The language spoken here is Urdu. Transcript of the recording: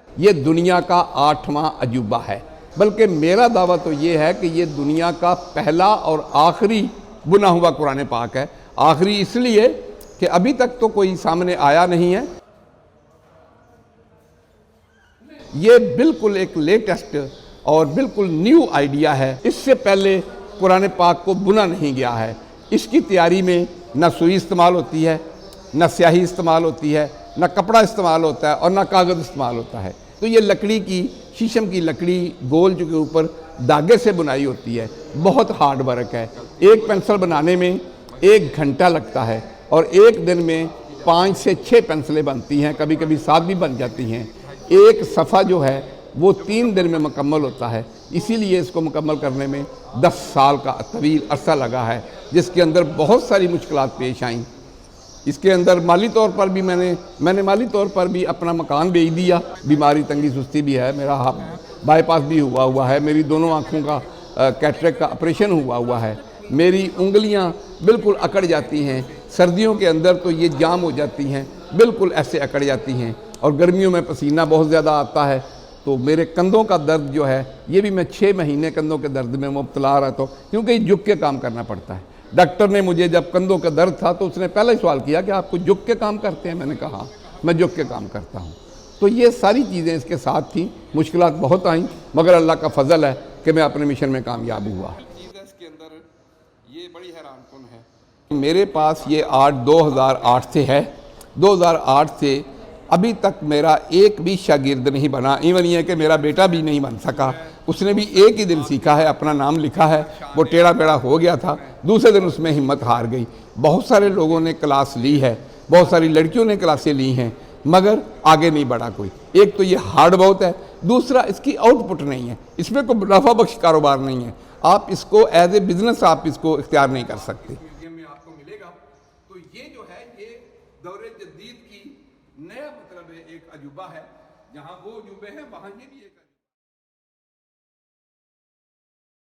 یہ دنیا کا 8واں عجوبہ ہے، بلکہ میرا دعویٰ تو یہ ہے کہ یہ دنیا کا پہلا اور آخری بنا ہوا قرآن پاک ہے۔ آخری اس لیے کہ ابھی تک تو کوئی سامنے آیا نہیں ہے۔ یہ بالکل ایک لیٹسٹ اور بالکل نیو آئیڈیا ہے۔ اس سے پہلے قرآن پاک کو بنا نہیں گیا ہے۔ اس کی تیاری میں نہ سوئی استعمال ہوتی ہے، نہ سیاہی استعمال ہوتی ہے، نہ کپڑا استعمال ہوتا ہے اور نہ کاغذ استعمال ہوتا ہے۔ تو یہ لکڑی کی، شیشم کی لکڑی گول جو کے اوپر دھاگے سے بنائی ہوتی ہے، بہت ہارڈ ورک ہے۔ ایک پینسل بنانے میں 1 گھنٹہ لگتا ہے اور ایک دن میں 5 سے 6 پینسلیں بنتی ہیں، کبھی کبھی 7 بھی بن جاتی ہیں۔ ایک صفحہ جو ہے وہ 3 دن میں مکمل ہوتا ہے، اسی لیے اس کو مکمل کرنے میں 10 سال کا طویل عرصہ لگا ہے، جس کے اندر بہت ساری مشکلات پیش آئیں۔ اس کے اندر مالی طور پر بھی میں نے مالی طور پر بھی اپنا مکان بیچ دیا۔ بیماری تنگی سستی بھی ہے، میرا بائی پاس بھی ہوا ہے، میری دونوں آنکھوں کا کیٹریکٹ کا آپریشن ہوا ہے، میری انگلیاں بالکل اکڑ جاتی ہیں، سردیوں کے اندر تو یہ جام ہو جاتی ہیں، بالکل ایسے اکڑ جاتی ہیں، اور گرمیوں میں پسینہ بہت زیادہ آتا ہے۔ تو میرے کندھوں کا درد جو ہے یہ بھی میں 6 مہینے کندھوں کے درد میں مبتلا رہتا ہوں، کیونکہ یہ جھک کے کام کرنا پڑتا ہے۔ ڈاکٹر نے مجھے جب کندھوں کا درد تھا تو اس نے پہلا ہی سوال کیا کہ آپ کو جھک کے کام کرتے ہیں؟ میں نے کہا میں جھک کے کام کرتا ہوں۔ تو یہ ساری چیزیں اس کے ساتھ تھیں، مشکلات بہت آئیں، مگر اللہ کا فضل ہے کہ میں اپنے مشن میں کامیاب ہوا۔ اس کے اندر یہ بڑی حیران کن ہے، میرے پاس یہ آرٹ 2008 سے ہے۔ 2008 سے ابھی تک میرا ایک بھی شاگرد نہیں بنا، ایون یہ کہ میرا بیٹا بھی نہیں بن سکا۔ اس نے بھی ایک ہی دن سیکھا ہے، اپنا نام لکھا ہے، وہ ٹیڑھا بیڑا ہو گیا تھا، دوسرے دن اس میں ہمت ہار گئی۔ بہت سارے لوگوں نے کلاس لی ہے، بہت ساری لڑکیوں نے کلاسیں لی ہیں، مگر آگے نہیں بڑھا کوئی۔ ایک تو یہ ہارڈ بہت ہے، دوسرا اس کی آؤٹ پٹ نہیں ہے، اس میں کوئی منافع بخش کاروبار نہیں ہے، آپ اس کو ایز اے بزنس آپ اس کو اختیار نہیں کر سکتے۔ میوزیم میں آپ کو ملے گا تو یہ جو ہے یہ دور جدید کی نیا مطلب ایک عجوبہ ہے، جہاں وہ عجوبے ہیں وہاں یہ بھی ایک